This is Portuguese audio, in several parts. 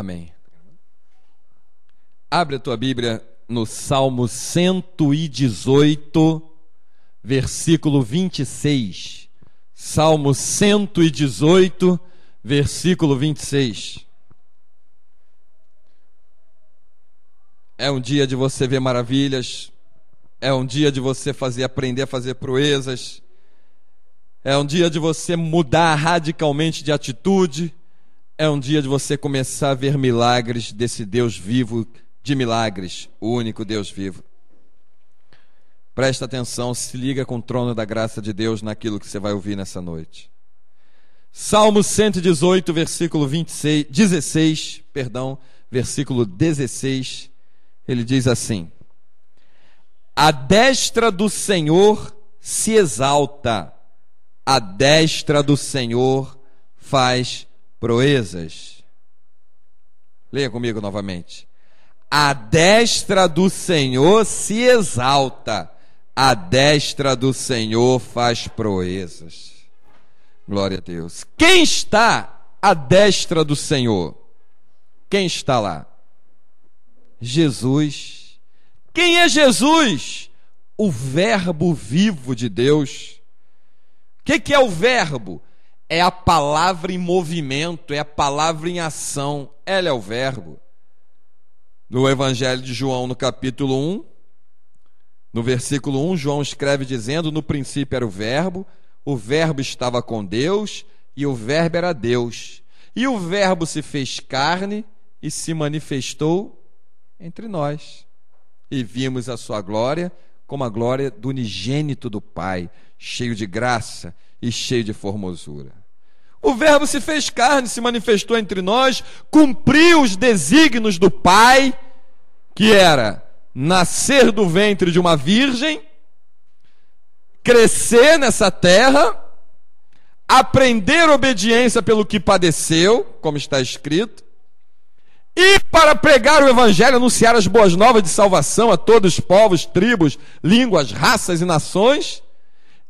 Amém. Abre a tua Bíblia no Salmo 118, versículo 26. Salmo 118, versículo 26. É um dia de você ver maravilhas, é um dia de você aprender a fazer proezas, é um dia de você mudar radicalmente de atitude, é um dia de você começar a ver milagres desse Deus vivo de milagres, o único Deus vivo. Presta atenção, se liga com o trono da graça de Deus naquilo que você vai ouvir nessa noite. Salmo 118, versículo 16, versículo 16, ele diz assim: a destra do Senhor se exalta, a destra do Senhor faz proezas. Leia comigo novamente. A destra do Senhor se exalta, a destra do Senhor faz proezas. Glória a Deus. Quem está à destra do Senhor? Quem está lá? Jesus. Quem é Jesus? O Verbo vivo de Deus. O que é o Verbo? É a palavra em movimento, é a palavra em ação. Ela é o Verbo. No Evangelho de João, no capítulo 1, no versículo 1, João escreve dizendo: no princípio era o Verbo estava com Deus, e o Verbo era Deus. E o Verbo se fez carne e se manifestou entre nós. E vimos a sua glória como a glória do unigênito do Pai, cheio de graça e cheio de formosura. O Verbo se fez carne, se manifestou entre nós, cumpriu os desígnios do Pai, que era nascer do ventre de uma virgem, crescer nessa terra, aprender obediência pelo que padeceu, como está escrito, e para pregar o Evangelho, anunciar as boas novas de salvação a todos os povos, tribos, línguas, raças e nações,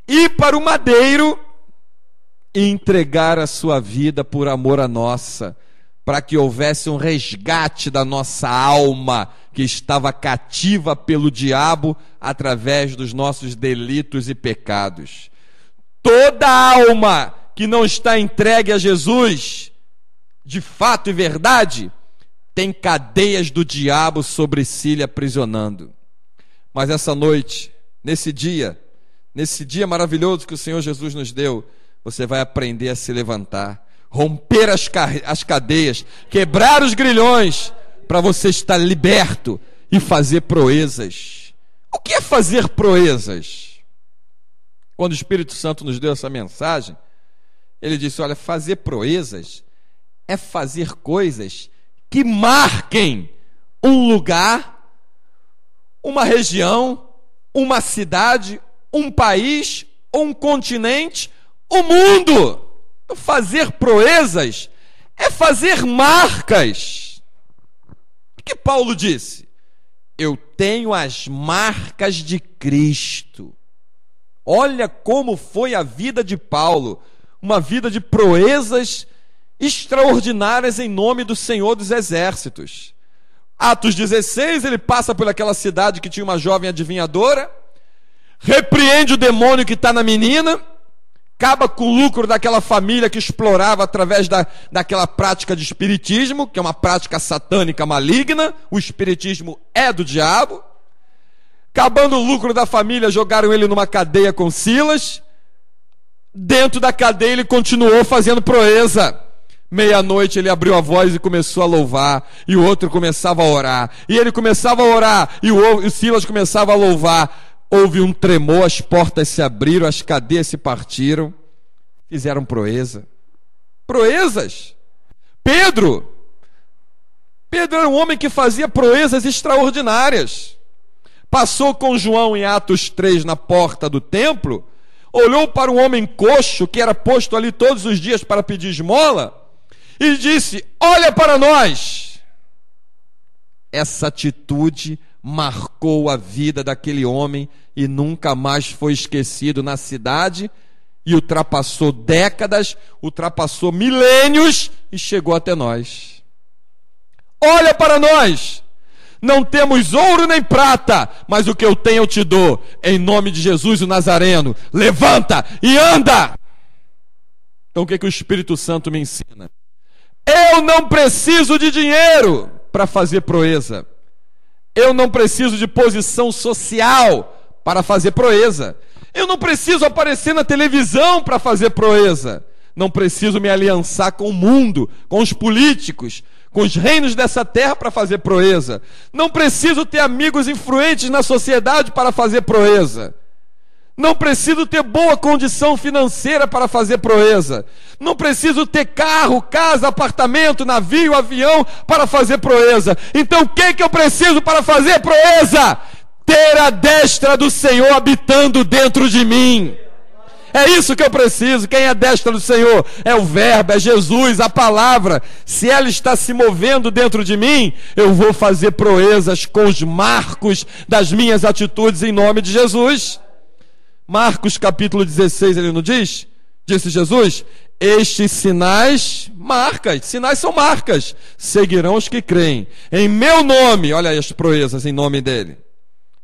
e para o madeiro, e entregar a sua vida por amor a nossa, para que houvesse um resgate da nossa alma, que estava cativa pelo diabo através dos nossos delitos e pecados. Toda alma que não está entregue a Jesus, de fato e verdade, tem cadeias do diabo sobre si lhe aprisionando. Mas essa noite, nesse dia maravilhoso que o Senhor Jesus nos deu, você vai aprender a se levantar, romper as cadeias, quebrar os grilhões, para você estar liberto e fazer proezas. O que é fazer proezas? Quando o Espírito Santo nos deu essa mensagem, ele disse: olha, fazer proezas é fazer coisas que marquem um lugar, uma região, uma cidade, um país, um continente, o mundo. Fazer proezas é fazer marcas. O que Paulo disse? Eu tenho as marcas de Cristo. Olha como foi a vida de Paulo, uma vida de proezas extraordinárias em nome do Senhor dos Exércitos. Atos 16, ele passa por aquela cidade que tinha uma jovem adivinhadora, repreende o demônio que está na menina, acaba com o lucro daquela família que explorava através daquela prática de espiritismo, que é uma prática satânica maligna. O espiritismo é do diabo. Acabando o lucro da família, jogaram ele numa cadeia com Silas. Dentro da cadeia ele continuou fazendo proeza. Meia-noite ele abriu a voz e começou a louvar, e o outro começava a orar, e ele começava a orar, e o Silas começava a louvar. Houve um tremor, as portas se abriram, as cadeias se partiram, fizeram proeza. Proezas. Pedro era um homem que fazia proezas extraordinárias. Passou com João em Atos 3 na porta do templo, olhou para um homem coxo que era posto ali todos os dias para pedir esmola e disse: olha para nós. Essa atitude marcou a vida daquele homem e nunca mais foi esquecido na cidade, e ultrapassou décadas, ultrapassou milênios e chegou até nós. Olha para nós. Não temos ouro nem prata, mas o que eu tenho eu te dou. Em nome de Jesus o Nazareno, levanta e anda. Então o que o Espírito Santo me ensina? Eu não preciso de dinheiro para fazer proeza. Eu não preciso de posição social para fazer proeza. Eu não preciso aparecer na televisão para fazer proeza. Não preciso me aliançar com o mundo, com os políticos, com os reinos dessa terra para fazer proeza. Não preciso ter amigos influentes na sociedade para fazer proeza. Não preciso ter boa condição financeira para fazer proeza. Não preciso ter carro, casa, apartamento, navio, avião para fazer proeza. Então o que eu preciso para fazer proeza? Ter a destra do Senhor habitando dentro de mim. É isso que eu preciso. Quem é a destra do Senhor? É o Verbo, é Jesus, a palavra. Se ela está se movendo dentro de mim, eu vou fazer proezas com os marcos das minhas atitudes em nome de Jesus. Marcos capítulo 16, ele não diz? Disse Jesus: estes sinais, marcas, sinais são marcas, seguirão os que creem. Em meu nome, olha aí as proezas em nome dele.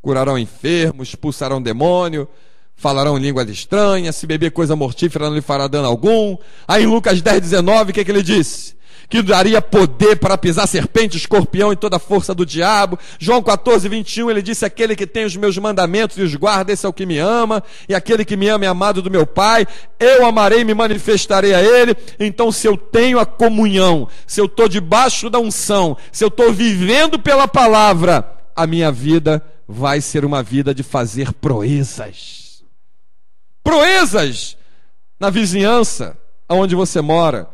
Curarão enfermos, expulsarão demônio, falarão línguas estranhas, se beber coisa mortífera não lhe fará dano algum. Aí em Lucas 10, 19, o que ele disse? Que daria poder para pisar serpente, escorpião e toda a força do diabo. João 14, 21, ele disse: aquele que tem os meus mandamentos e os guarda, esse é o que me ama, e aquele que me ama é amado do meu Pai. Eu amarei e me manifestarei a ele. Então, se eu tenho a comunhão, se eu estou debaixo da unção, se eu estou vivendo pela palavra, a minha vida vai ser uma vida de fazer proezas. Proezas na vizinhança onde você mora,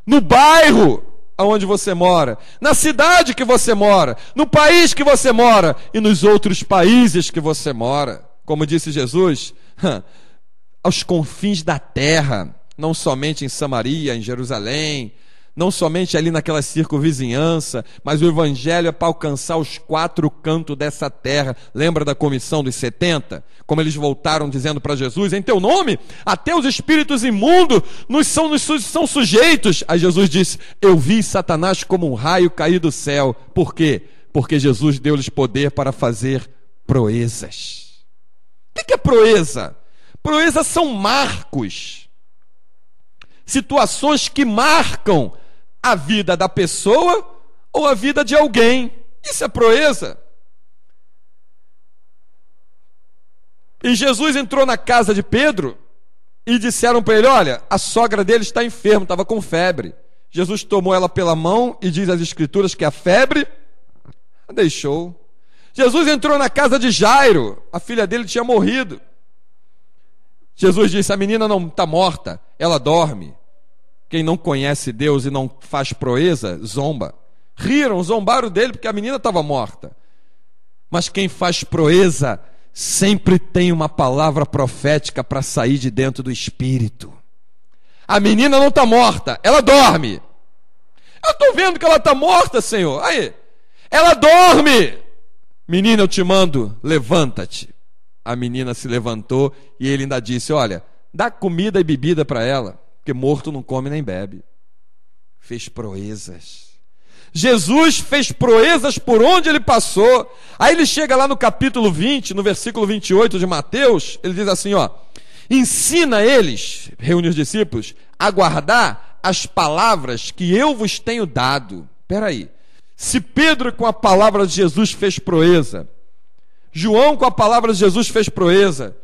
no bairro onde você mora, na cidade que você mora, no país que você mora e nos outros países que você mora. Como disse Jesus, aos confins da terra, não somente em Samaria, em Jerusalém, não somente ali naquela circunvizinhança, mas o evangelho é para alcançar os 4 cantos dessa terra. Lembra da comissão dos 70? Como eles voltaram dizendo para Jesus: em teu nome, até os espíritos imundos nos são sujeitos. Aí Jesus disse: eu vi Satanás como um raio cair do céu. Por quê? Porque Jesus deu-lhes poder para fazer proezas. O que é proeza? Proezas são marcos, situações que marcam a vida da pessoa ou a vida de alguém. Isso é proeza. E Jesus entrou na casa de Pedro e disseram para ele: olha, a sogra dele está enferma, estava com febre. Jesus tomou ela pela mão e diz as escrituras que a febre a deixou. Jesus entrou na casa de Jairo, a filha dele tinha morrido. Jesus disse: a menina não está morta, ela dorme. Quem não conhece Deus e não faz proeza, zomba. Zombaram dele porque a menina estava morta. Mas quem faz proeza sempre tem uma palavra profética para sair de dentro do espírito. A menina não está morta, ela dorme. Eu estou vendo que ela está morta, Senhor. Aí, ela dorme. Menina, eu te mando, levanta-te. A menina se levantou e ele ainda disse: olha, dá comida e bebida para ela, porque morto não come nem bebe. Fez proezas. Jesus fez proezas por onde ele passou. Aí ele chega lá no capítulo 20, no versículo 28 de Mateus, ele diz assim, ó: ensina eles, reúne os discípulos, a guardar as palavras que eu vos tenho dado. Espera aí. Se Pedro com a palavra de Jesus fez proeza, João com a palavra de Jesus fez proeza,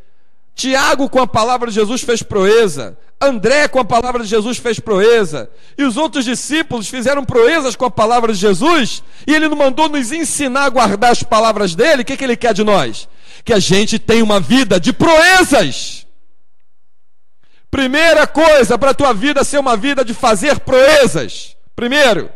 Tiago com a palavra de Jesus fez proeza, André com a palavra de Jesus fez proeza, e os outros discípulos fizeram proezas com a palavra de Jesus, e ele não mandou nos ensinar a guardar as palavras dele. O que ele quer de nós? Que a gente tenha uma vida de proezas. Primeira coisa para a tua vida ser uma vida de fazer proezas. Primeiro,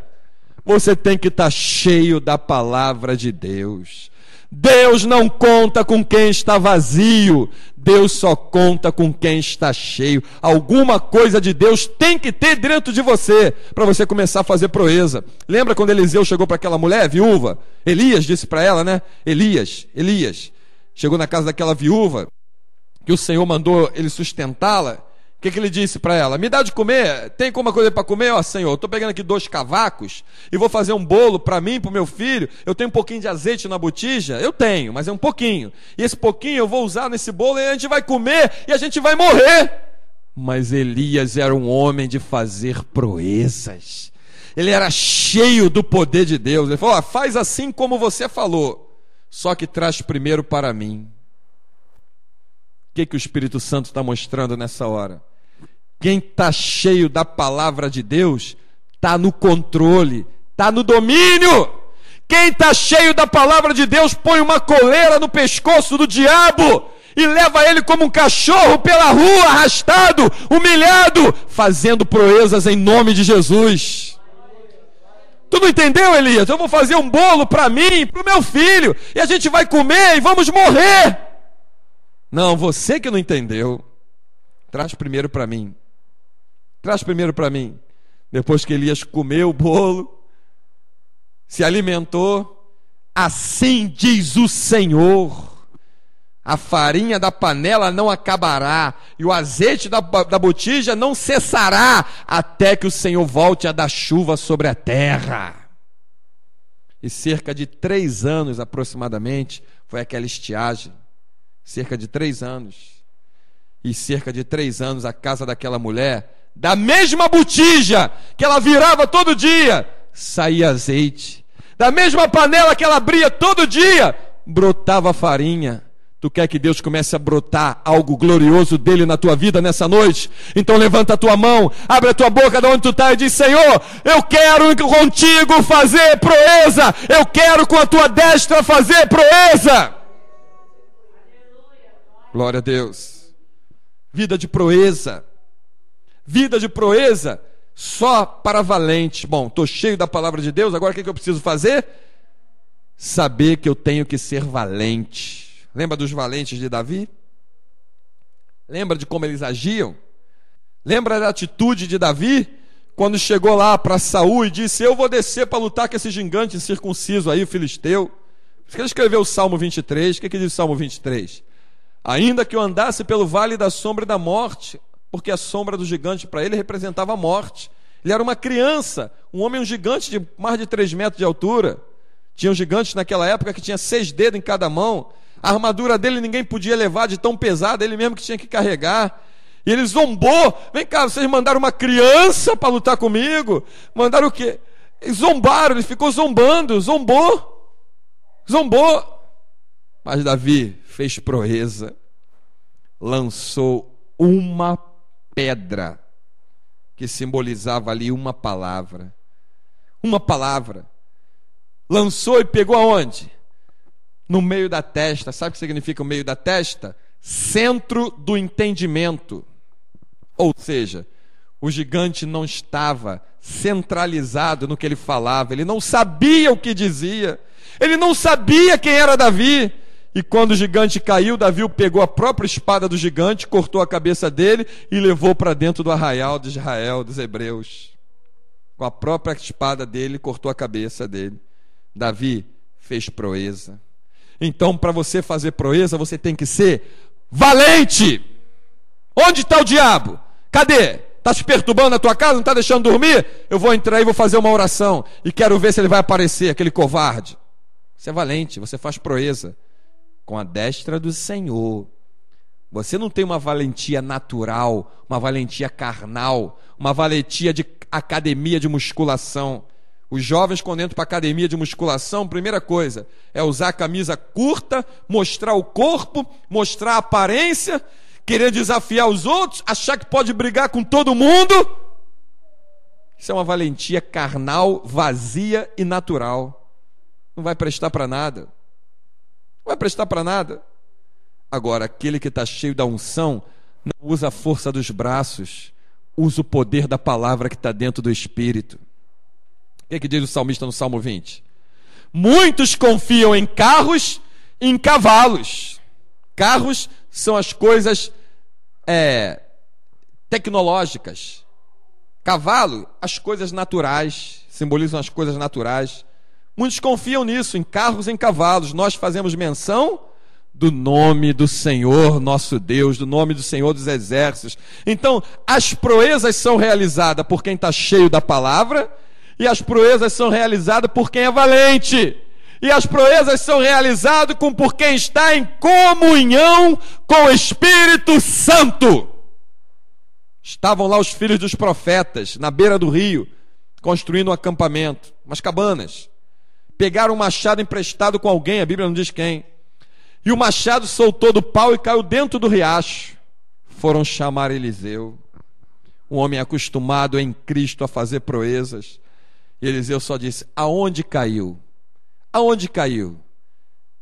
você tem que estar cheio da palavra de Deus. Deus não conta com quem está vazio, Deus só conta com quem está cheio. Alguma coisa de Deus tem que ter dentro de você, para você começar a fazer proeza. Lembra quando Eliseu chegou para aquela mulher, viúva? Elias disse para ela, né? Elias, chegou na casa daquela viúva, que o Senhor mandou ele sustentá-la, O que ele disse para ela? Me dá de comer, tem alguma coisa para comer? Ó, Senhor, eu estou pegando aqui 2 cavacos e vou fazer um bolo para mim e para o meu filho. Eu tenho um pouquinho de azeite na botija? Eu tenho, mas é um pouquinho. E esse pouquinho eu vou usar nesse bolo e a gente vai comer e a gente vai morrer. Mas Elias era um homem de fazer proezas. Ele era cheio do poder de Deus. Ele falou, faz assim como você falou, só que traz primeiro para mim. O que o Espírito Santo está mostrando nessa hora? Quem está cheio da palavra de Deus está no controle, está no domínio. Quem está cheio da palavra de Deus põe uma coleira no pescoço do diabo e leva ele como um cachorro pela rua, arrastado, humilhado, fazendo proezas em nome de Jesus. Tu não entendeu, Elias? Eu vou fazer um bolo para mim e para o meu filho, e a gente vai comer e vamos morrer. Não, você que não entendeu. Traz primeiro para mim. Traz primeiro para mim. Depois que Elias comeu o bolo, se alimentou, assim diz o Senhor: a farinha da panela não acabará, e o azeite da botija não cessará, até que o Senhor volte a dar chuva sobre a terra. E cerca de 3 anos aproximadamente foi aquela estiagem. Cerca de 3 anos. E cerca de 3 anos a casa daquela mulher, da mesma botija que ela virava todo dia, saía azeite. Da mesma panela que ela abria todo dia, brotava farinha. Tu quer que Deus comece a brotar algo glorioso dele na tua vida nessa noite? Então levanta a tua mão, abre a tua boca de onde tu está e diz: Senhor, eu quero contigo fazer proeza. Eu quero com a tua destra fazer proeza. Glória a Deus. Vida de proeza. Vida de proeza só para valente. Bom, estou cheio da palavra de Deus, agora o que eu preciso fazer? Saber que eu tenho que ser valente. Lembra dos valentes de Davi? Lembra de como eles agiam? Lembra da atitude de Davi? Quando chegou lá para Saul e disse: eu vou descer para lutar com esse gigante incircunciso aí, o filisteu. Por isso que ele escreveu o Salmo 23. O que diz o Salmo 23? Ainda que eu andasse pelo vale da sombra da morte, porque a sombra do gigante para ele representava a morte. Ele era uma criança, um homem, um gigante de mais de 3 metros de altura. Tinha um gigante naquela época que tinha 6 dedos em cada mão. A armadura dele ninguém podia levar de tão pesada, ele mesmo que tinha que carregar. E ele zombou: vem cá, vocês mandaram uma criança para lutar comigo? Mandaram o quê? Eles zombaram, ele ficou zombando, zombou. Mas Davi fez proeza, lançou uma pedra que simbolizava ali uma palavra. Uma palavra. Lançou e pegou aonde? No meio da testa. Sabe o que significa o meio da testa? Centro do entendimento. Ou seja, o gigante não estava centralizado no que ele falava, ele não sabia o que dizia, ele não sabia quem era Davi. E quando o gigante caiu, Davi pegou a própria espada do gigante, cortou a cabeça dele e levou para dentro do arraial de Israel, dos hebreus. Com a própria espada dele, cortou a cabeça dele. Davi fez proeza. Então, para você fazer proeza, você tem que ser valente. Onde está o diabo? Cadê? Está se perturbando na tua casa, não está deixando dormir? Eu vou entrar e vou fazer uma oração e quero ver se ele vai aparecer, aquele covarde. Você é valente, você faz proeza com a destra do Senhor. Você não tem uma valentia natural, uma valentia carnal, uma valentia de academia de musculação. Os jovens, quando entram para a academia de musculação, primeira coisa é usar a camisa curta, mostrar o corpo, mostrar a aparência, querer desafiar os outros, achar que pode brigar com todo mundo. Isso é uma valentia carnal, vazia e natural. Não vai prestar para nada. Não vai prestar para nada. Agora, aquele que está cheio da unção, não usa a força dos braços, usa o poder da palavra que está dentro do Espírito. O que diz o salmista no Salmo 20? Muitos confiam em carros e em cavalos. Carros são as coisas tecnológicas. Cavalo, as coisas naturais, simbolizam as coisas naturais. Muitos confiam nisso, em carros e em cavalos. Nós fazemos menção do nome do Senhor nosso Deus, do nome do Senhor dos Exércitos. Então, as proezas são realizadas por quem está cheio da palavra, e as proezas são realizadas por quem é valente, e as proezas são realizadas por quem está em comunhão com o Espírito Santo. Estavam lá os filhos dos profetas, na beira do rio, construindo um acampamento, umas cabanas. Pegaram um machado emprestado com alguém, a Bíblia não diz quem. E o machado soltou do pau e caiu dentro do riacho. Foram chamar Eliseu, um homem acostumado em Cristo a fazer proezas. E Eliseu só disse: aonde caiu? Aonde caiu?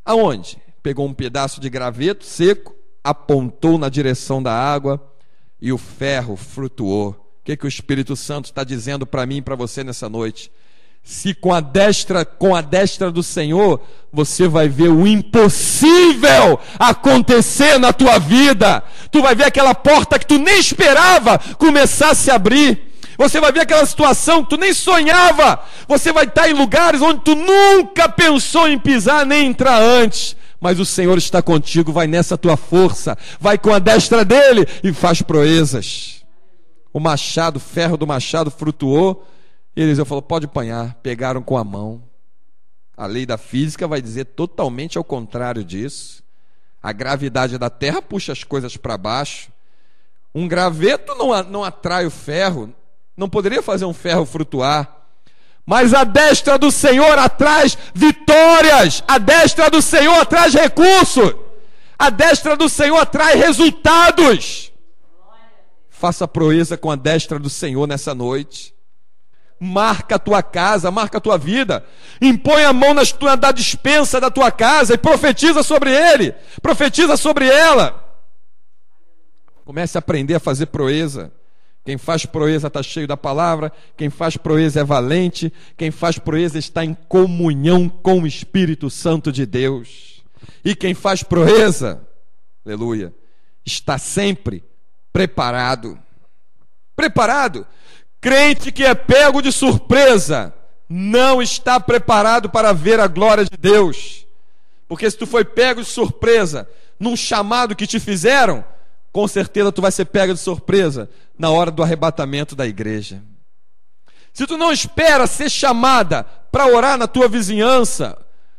Aonde? Pegou um pedaço de graveto seco, apontou na direção da água e o ferro flutuou. O que o Espírito Santo está dizendo para mim e para você nessa noite? Se com a destra do Senhor, você vai ver o impossível acontecer na tua vida. Tu vai ver aquela porta que tu nem esperava começar a se abrir. Você vai ver aquela situação que tu nem sonhava. Você vai estar em lugares onde tu nunca pensou em pisar nem entrar antes. Mas o Senhor está contigo, vai nessa tua força, vai com a destra dele e faz proezas. O ferro do machado flutuou. E Eliseu falou: pode apanhar. Pegaram com a mão. A lei da física vai dizer totalmente ao contrário disso. A gravidade da terra puxa as coisas para baixo. Um graveto não atrai o ferro. Não poderia fazer um ferro flutuar. Mas a destra do Senhor traz vitórias. A destra do Senhor traz recurso. A destra do Senhor traz resultados. Faça proeza com a destra do Senhor nessa noite. Marca a tua casa, marca a tua vida. Impõe a mão da despensa da tua casa e profetiza sobre ele. Profetiza sobre ela. Comece a aprender a fazer proeza. Quem faz proeza está cheio da palavra. Quem faz proeza é valente. Quem faz proeza está em comunhão com o Espírito Santo de Deus. E quem faz proeza, aleluia, está sempre preparado. Preparado. Crente que é pego de surpresa não está preparado para ver a glória de Deus. Porque se tu foi pego de surpresa num chamado que te fizeram, com certeza tu vai ser pego de surpresa na hora do arrebatamento da igreja. Se tu não espera ser chamada para orar na tua vizinhança,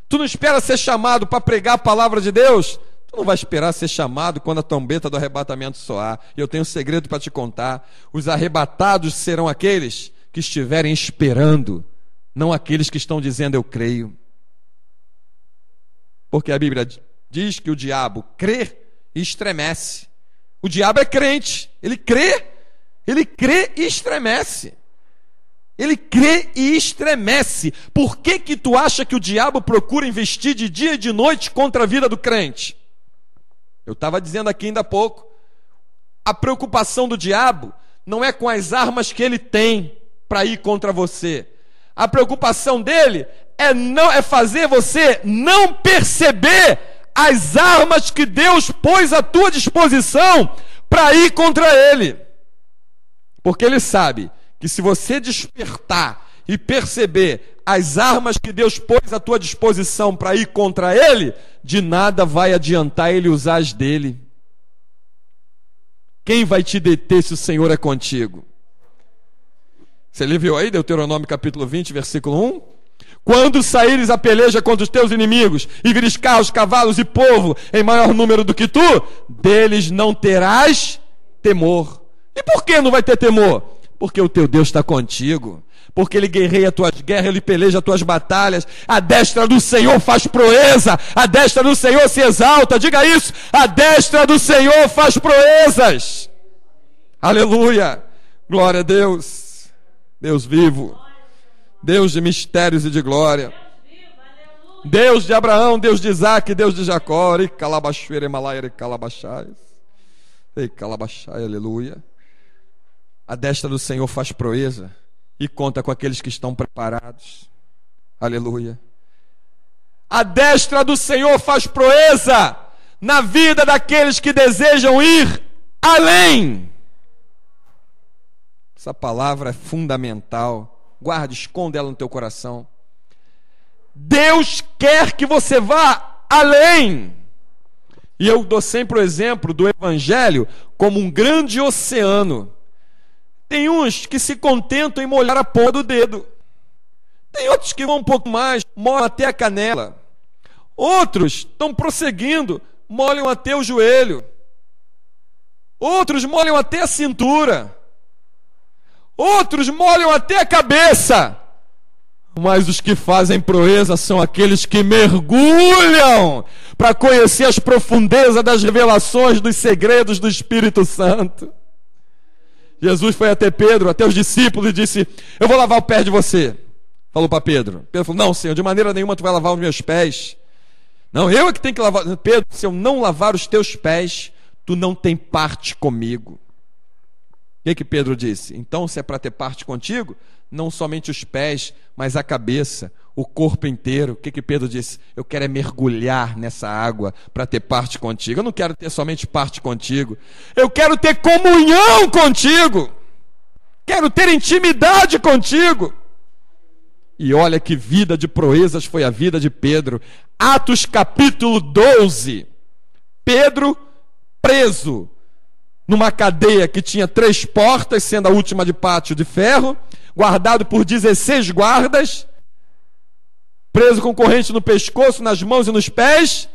tu não espera ser chamado para pregar a palavra de Deus, tu não vai esperar ser chamado quando a trombeta do arrebatamento soar. E eu tenho um segredo para te contar: os arrebatados serão aqueles que estiverem esperando, não aqueles que estão dizendo eu creio. Porque a Bíblia diz que o diabo crê e estremece. O diabo é crente, ele crê e estremece. Ele crê e estremece. Por que que tu acha que o diabo procura investir de dia e de noite contra a vida do crente? Eu estava dizendo aqui ainda há pouco, a preocupação do diabo não é com as armas que ele tem para ir contra você. A preocupação dele é fazer você não perceber as armas que Deus pôs à tua disposição para ir contra ele. Porque ele sabe que se você despertar e perceber as armas que Deus pôs à tua disposição para ir contra ele, de nada vai adiantar ele usar as dele. Quem vai te deter se o Senhor é contigo? Você viu aí, Deuteronômio capítulo 20, versículo 1? Quando saíres a peleja contra os teus inimigos, e vires carros, cavalos e povo em maior número do que tu, deles não terás temor. E por que não vai ter temor? Porque o teu Deus está contigo. Porque ele guerreia as tuas guerras, ele peleja as tuas batalhas. A destra do Senhor faz proeza. A destra do Senhor se exalta. Diga isso. A destra do Senhor faz proezas. Aleluia. Glória a Deus. Deus vivo. Deus de mistérios e de glória. Deus de Abraão, Deus de Isaac, Deus de Jacó. E calabachueira, malaiere, calabachais. E calabachai, aleluia. A destra do Senhor faz proeza e conta com aqueles que estão preparados. Aleluia. A destra do Senhor faz proeza na vida daqueles que desejam ir além. Essa palavra é fundamental. Guarde, esconda ela no teu coração. Deus quer que você vá além. E eu dou sempre o exemplo do Evangelho como um grande oceano. Tem uns que se contentam em molhar a ponta do dedo. Tem outros que vão um pouco mais, molham até a canela. Outros estão prosseguindo, molham até o joelho. Outros molham até a cintura. Outros molham até a cabeça. Mas os que fazem proeza são aqueles que mergulham para conhecer as profundezas das revelações, dos segredos do Espírito Santo. Jesus foi até Pedro, até os discípulos, e disse: eu vou lavar o pé de você. Falou para Pedro. Pedro falou: não, Senhor, de maneira nenhuma tu vai lavar os meus pés. Não, eu é que tenho que lavar. Pedro, se eu não lavar os teus pés, tu não tem parte comigo. O que Pedro disse? Então, se é para ter parte contigo, não somente os pés, mas a cabeça, o corpo inteiro. O que Pedro disse? Eu quero é mergulhar nessa água para ter parte contigo. Eu não quero ter somente parte contigo. Eu quero ter comunhão contigo. Quero ter intimidade contigo. E olha que vida de proezas foi a vida de Pedro. Atos capítulo 12. Pedro preso numa cadeia que tinha 3 portas, sendo a última de pátio de ferro, guardado por 16 guardas, preso com corrente no pescoço, nas mãos e nos pés.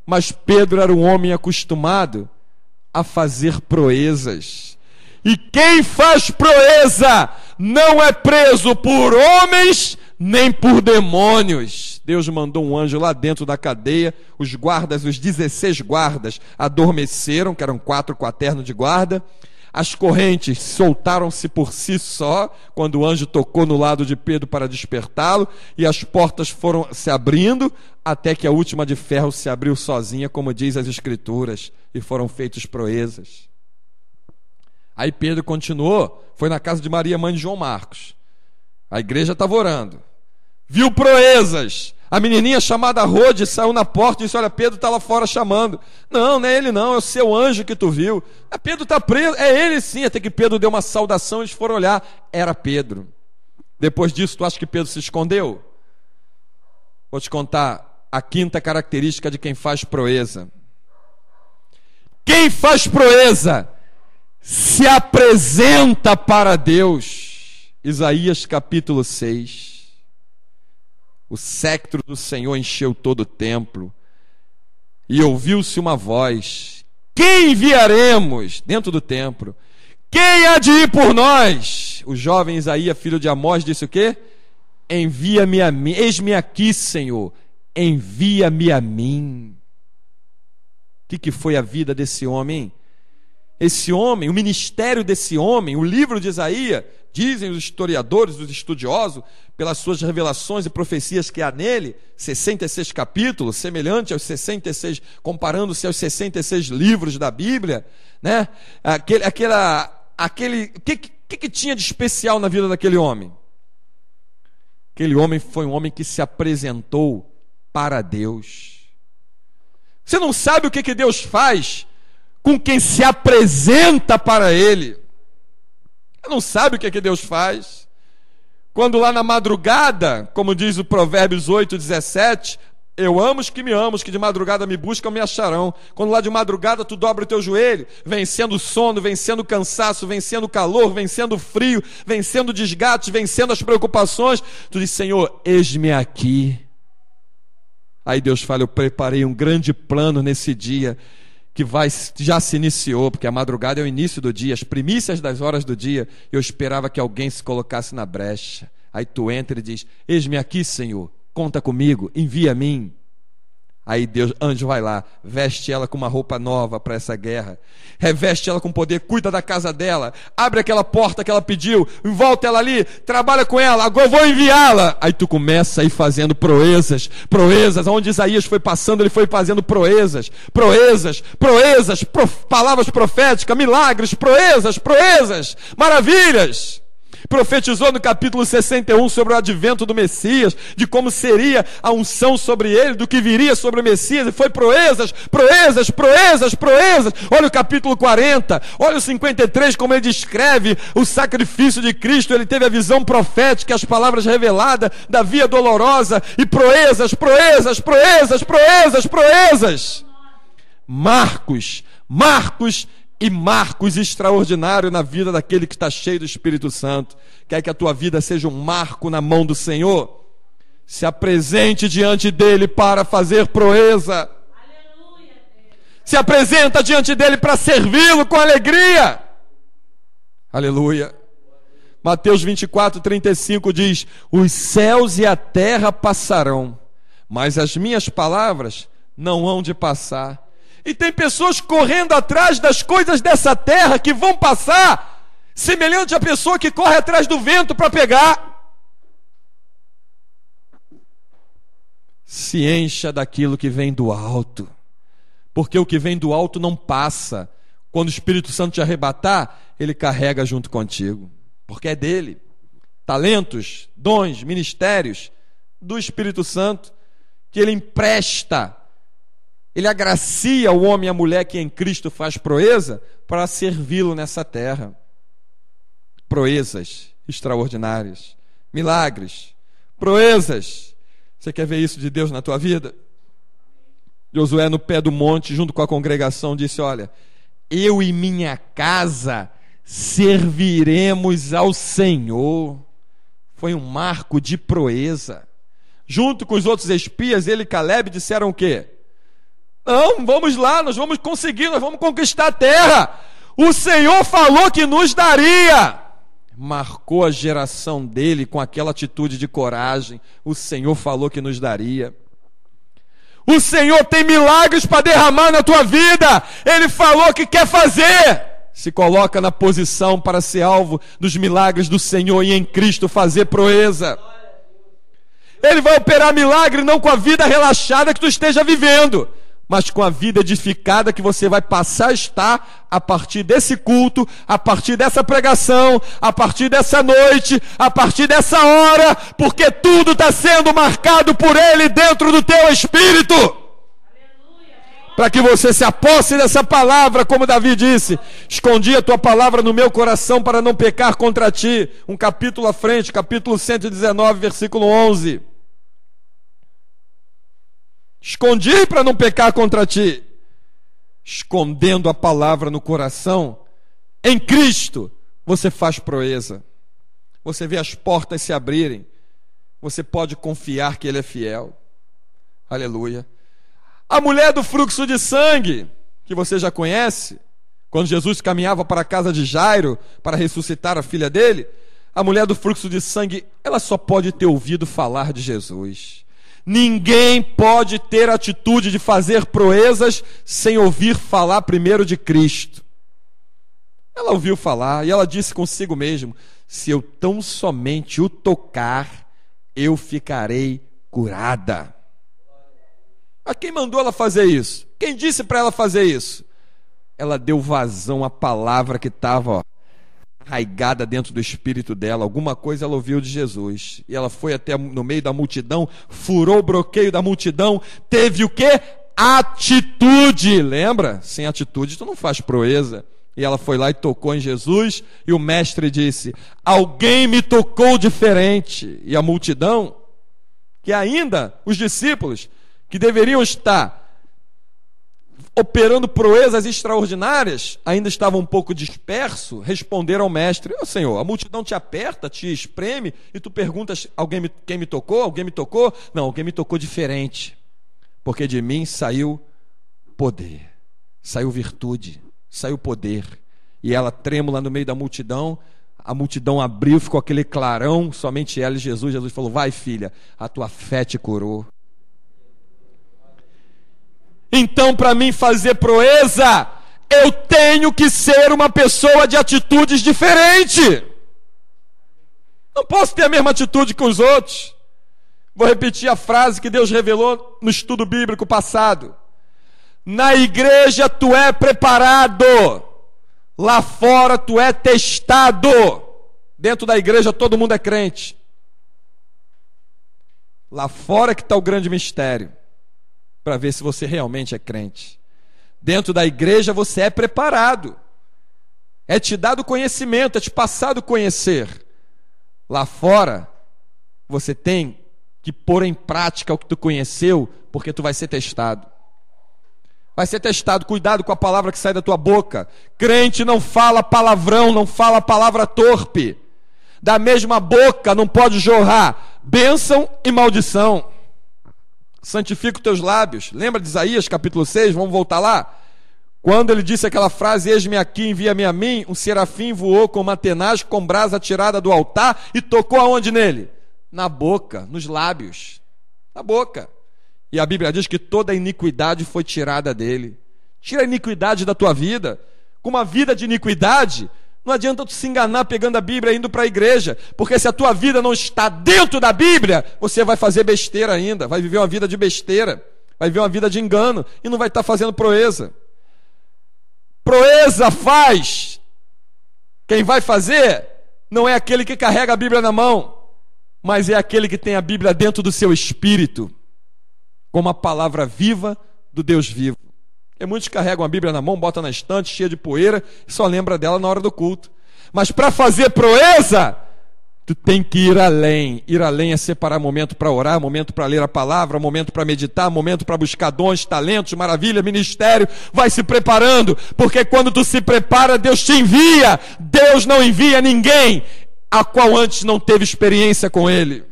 Mas Pedro era um homem acostumado a fazer proezas. E quem faz proeza não é preso por homens nem por demônios. Deus mandou um anjo lá dentro da cadeia. Os guardas, os 16 guardas, adormeceram, que eram 4 quaternos de guarda. As correntes soltaram-se por si só, quando o anjo tocou no lado de Pedro para despertá-lo, e as portas foram se abrindo, até que a última de ferro se abriu sozinha, como diz as Escrituras, e foram feitas proezas. Aí Pedro continuou, foi na casa de Maria, mãe de João Marcos. A igreja estava orando. Viu proezas. A menininha chamada Rode saiu na porta e disse: olha, Pedro está lá fora chamando. Não, não é ele não, é o seu anjo que tu viu. Pedro está preso, é ele sim. Até que Pedro deu uma saudação e eles foram olhar. Era Pedro. Depois disso, tu acha que Pedro se escondeu? Vou te contar a 5ª característica de quem faz proeza. Quem faz proeza se apresenta para Deus. Isaías capítulo 6. O cetro do Senhor encheu todo o templo, e ouviu-se uma voz: quem enviaremos dentro do templo? Quem há de ir por nós? O jovem Isaías, filho de Amós, disse o quê? Envia-me a mim. Eis-me aqui, Senhor, envia-me a mim. O que foi a vida desse homem? Esse homem, o ministério desse homem, o livro de Isaías, dizem os historiadores, os estudiosos, pelas suas revelações e profecias que há nele, 66 capítulos, semelhante aos 66, comparando-se aos 66 livros da Bíblia, né? O que tinha de especial na vida daquele homem? Aquele homem foi um homem que se apresentou para Deus. Você não sabe o que Deus faz com quem se apresenta para Ele. Você não sabe o que Deus faz. Quando lá na madrugada, como diz o Provérbios 8:17, eu amo os que me amam, os que de madrugada me buscam me acharão. Quando lá de madrugada tu dobra o teu joelho, vencendo o sono, vencendo o cansaço, vencendo o calor, vencendo o frio, vencendo o desgaste, vencendo as preocupações, tu diz: Senhor, eis-me aqui. Aí Deus fala: eu preparei um grande plano nesse dia, que já se iniciou, porque a madrugada é o início do dia, as primícias das horas do dia. Eu esperava que alguém se colocasse na brecha. Aí tu entra e diz: eis-me aqui, Senhor, conta comigo, envia a mim. Aí Deus, anjo vai lá, veste ela com uma roupa nova para essa guerra, reveste ela com poder, cuida da casa dela, abre aquela porta que ela pediu, envolta ela ali, trabalha com ela, agora eu vou enviá-la. Aí tu começa a ir fazendo proezas, onde Isaías foi passando, ele foi fazendo proezas, palavras proféticas, milagres, proezas, maravilhas. Profetizou no capítulo 61 sobre o advento do Messias, de como seria a unção sobre ele, do que viria sobre o Messias, e foi proezas. Olha o capítulo 40, olha o 53, como ele descreve o sacrifício de Cristo. Ele teve a visão profética, as palavras reveladas da via dolorosa, e proezas. marcos, marcos e marcos extraordinários na vida daquele que está cheio do Espírito Santo. Quer que a tua vida seja um marco na mão do Senhor? Se apresente diante dele para fazer proeza. Aleluia. Se apresenta diante dele para servi-lo com alegria. Aleluia. Mateus 24:35 diz: os céus e a terra passarão, mas as minhas palavras não hão de passar. E tem pessoas correndo atrás das coisas dessa terra que vão passar, semelhante à pessoa que corre atrás do vento para pegar. Se encha daquilo que vem do alto, porque o que vem do alto não passa. Quando o Espírito Santo te arrebatar, ele carrega junto contigo, porque é dele. Talentos, dons, ministérios do Espírito Santo, que ele empresta. Ele agracia o homem e a mulher que em Cristo faz proeza para servi-lo nessa terra. Proezas extraordinárias, milagres, proezas. Você quer ver isso de Deus na tua vida? Josué, no pé do monte, junto com a congregação, disse: olha, eu e minha casa serviremos ao Senhor. Foi um marco de proeza. Junto com os outros espias, ele e Caleb disseram o quê? Não, vamos lá, nós vamos conseguir, nós vamos conquistar a terra. O Senhor falou que nos daria. Marcou a geração dele com aquela atitude de coragem. O Senhor falou que nos daria. O Senhor tem milagres para derramar na tua vida. Ele falou que quer fazer. Se coloca na posição para ser alvo dos milagres do Senhor e em Cristo fazer proeza. Ele vai operar milagre não com a vida relaxada que tu esteja vivendo, mas com a vida edificada que você vai passar a estar a partir desse culto, a partir dessa pregação, a partir dessa noite, a partir dessa hora, porque tudo está sendo marcado por Ele dentro do teu espírito. Para que você se aposse dessa palavra, como Davi disse: escondi a tua palavra no meu coração para não pecar contra ti. Um capítulo à frente, capítulo 119, versículo 11. Escondi para não pecar contra ti. Escondendo a palavra no coração, em Cristo, você faz proeza. Você vê as portas se abrirem. Você pode confiar que Ele é fiel. Aleluia. A mulher do fluxo de sangue, que você já conhece, quando Jesus caminhava para a casa de Jairo para ressuscitar a filha dele, a mulher do fluxo de sangue, ela só pode ter ouvido falar de Jesus. Ninguém pode ter atitude de fazer proezas sem ouvir falar primeiro de Cristo. Ela ouviu falar e ela disse consigo mesma: se eu tão somente o tocar, eu ficarei curada. A quem mandou ela fazer isso? Quem disse para ela fazer isso? Ela deu vazão à palavra que estava arraigada dentro do espírito dela. Alguma coisa ela ouviu de Jesus. E ela foi até no meio da multidão, furou o bloqueio da multidão, teve o quê? Atitude. Lembra? Sem atitude tu não faz proeza. E ela foi lá e tocou em Jesus, e o mestre disse: alguém me tocou diferente. E a multidão, que ainda os discípulos, que deveriam estar operando proezas extraordinárias, ainda estavam um pouco dispersos, responderam ao mestre: Senhor, a multidão te aperta, te espreme, e tu perguntas: quem me tocou? Alguém me tocou? Não, alguém me tocou diferente, porque de mim saiu poder, saiu virtude, saiu poder. E ela, trêmula no meio da multidão, a multidão abriu, ficou aquele clarão, somente ela e Jesus. Jesus falou: vai, filha, a tua fé te curou. Então, para mim fazer proeza, eu tenho que ser uma pessoa de atitudes diferentes. Não posso ter a mesma atitude que os outros. Vou repetir a frase que Deus revelou no estudo bíblico passado: na igreja tu é preparado, lá fora tu é testado. Dentro da igreja todo mundo é crente, lá fora que está o grande mistério, para ver se você realmente é crente. Dentro da igreja você é preparado, é te dado conhecimento, é te passado conhecer. Lá fora você tem que pôr em prática o que tu conheceu, porque tu vai ser testado. vai ser testado. Cuidado com a palavra que sai da tua boca. Crente não fala palavrão, não fala palavra torpe. Da mesma boca não pode jorrar bênção e maldição. Santifica os teus lábios. Lembra de Isaías capítulo 6? Vamos voltar lá? Quando ele disse aquela frase, eis-me aqui, envia-me a mim, um serafim voou com uma tenaz, com brasa tirada do altar e tocou aonde nele? Na boca, nos lábios. Na boca. E a Bíblia diz que toda a iniquidade foi tirada dele. Tira a iniquidade da tua vida. Com uma vida de iniquidade, não adianta tu se enganar pegando a Bíblia e indo para a igreja, porque se a tua vida não está dentro da Bíblia, você vai fazer besteira ainda, vai viver uma vida de besteira, vai viver uma vida de engano e não vai estar fazendo proeza. Proeza faz. Quem vai fazer não é aquele que carrega a Bíblia na mão, mas é aquele que tem a Bíblia dentro do seu espírito, como a palavra viva do Deus vivo. E muitos carregam a Bíblia na mão, botam na estante, cheia de poeira, e só lembra dela na hora do culto. Mas para fazer proeza, tu tem que ir além. Ir além é separar momento para orar, momento para ler a palavra, momento para meditar, momento para buscar dons, talentos, maravilha, ministério. Vai se preparando, porque quando tu se prepara, Deus te envia. Deus não envia ninguém a qual antes não teve experiência com Ele.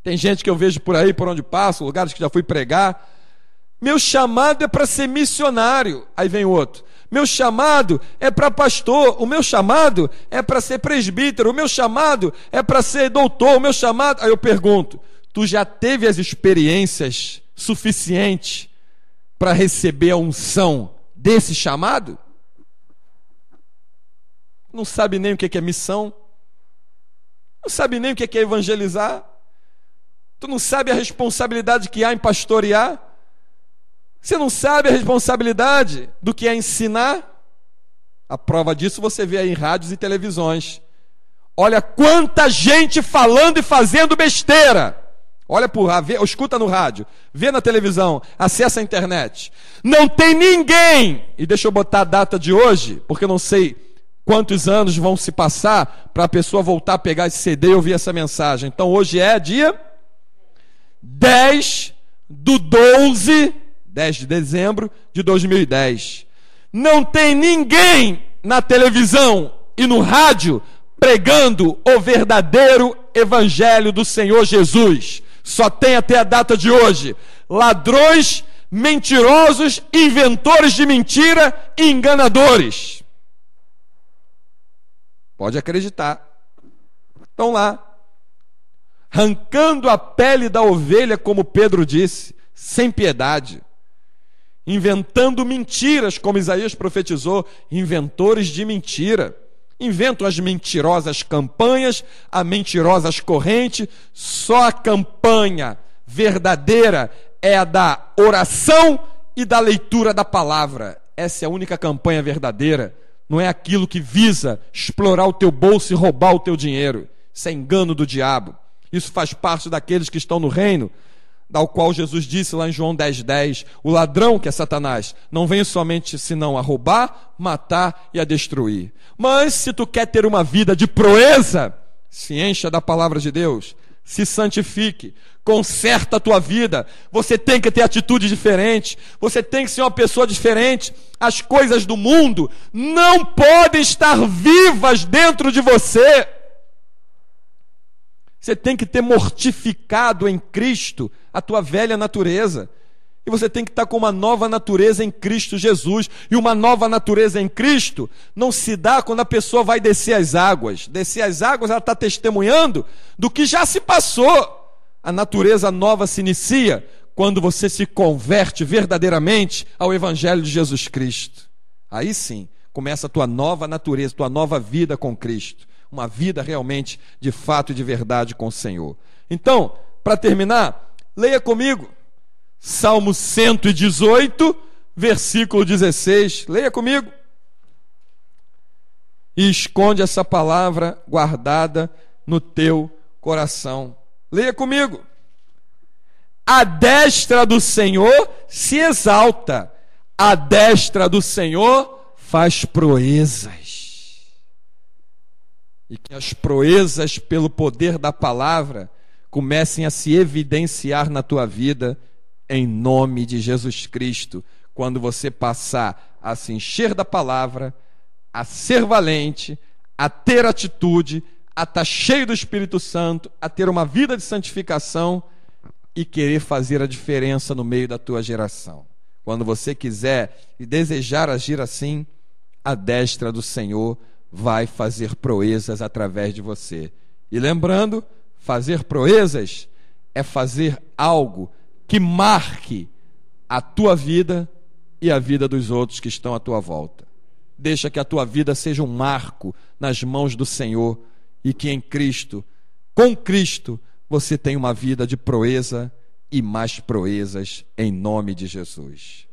Tem gente que eu vejo por aí, por onde passo, lugares que já fui pregar. Meu chamado é para ser missionário. Aí vem outro. Meu chamado é para pastor. O meu chamado é para ser presbítero. O meu chamado é para ser doutor. O meu chamado... Aí eu pergunto, tu já teve as experiências suficientes para receber a unção desse chamado? Não sabe nem o que é missão. Não sabe nem o que é evangelizar. Tu não sabe a responsabilidade que há em pastorear. Você não sabe a responsabilidade do que é ensinar? A prova disso você vê aí em rádios e televisões. Olha quanta gente falando e fazendo besteira. Olha por lá, escuta no rádio, vê na televisão, acessa a internet. Não tem ninguém, e deixa eu botar a data de hoje, porque eu não sei quantos anos vão se passar para a pessoa voltar a pegar esse CD e ouvir essa mensagem. Então hoje é dia 10 de dezembro de 2010. Não tem ninguém na televisão e no rádio pregando o verdadeiro evangelho do Senhor Jesus. Só tem até a data de hoje ladrões, mentirosos, inventores de mentira e enganadores. Pode acreditar. Estão lá, arrancando a pele da ovelha, como Pedro disse, sem piedade. Inventando mentiras, como Isaías profetizou, inventores de mentira. Inventam as mentirosas campanhas, as mentirosas correntes. Só a campanha verdadeira é a da oração e da leitura da palavra. Essa é a única campanha verdadeira. Não é aquilo que visa explorar o teu bolso e roubar o teu dinheiro. Isso é engano do diabo. Isso faz parte daqueles que estão no reino, ao qual Jesus disse lá em João 10:10, o ladrão, que é Satanás, não vem somente senão a roubar, matar e a destruir. Mas se tu quer ter uma vida de proeza, se encha da palavra de Deus, se santifique, conserta a tua vida. Você tem que ter atitude diferente, você tem que ser uma pessoa diferente. As coisas do mundo não podem estar vivas dentro de você. Você tem que ter mortificado em Cristo a tua velha natureza. E você tem que estar com uma nova natureza em Cristo Jesus. E uma nova natureza em Cristo não se dá quando a pessoa vai descer as águas. Descer as águas, ela está testemunhando do que já se passou. A natureza nova se inicia quando você se converte verdadeiramente ao Evangelho de Jesus Cristo. Aí sim, começa a tua nova natureza, tua nova vida com Cristo. Uma vida realmente, de fato e de verdade com o Senhor. Então, para terminar, leia comigo Salmo 118, versículo 16. Leia comigo. E esconde essa palavra guardada no teu coração. Leia comigo. A destra do Senhor se exalta, a destra do Senhor faz proezas. E que as proezas pelo poder da palavra comecem a se evidenciar na tua vida, em nome de Jesus Cristo, quando você passar a se encher da palavra, a ser valente, a ter atitude, a estar cheio do Espírito Santo, a ter uma vida de santificação e querer fazer a diferença no meio da tua geração. Quando você quiser e desejar agir assim, a destra do Senhor vai fazer proezas através de você. E lembrando, fazer proezas é fazer algo que marque a tua vida e a vida dos outros que estão à tua volta. Deixa que a tua vida seja um marco nas mãos do Senhor e que em Cristo, com Cristo, você tenha uma vida de proeza e mais proezas em nome de Jesus.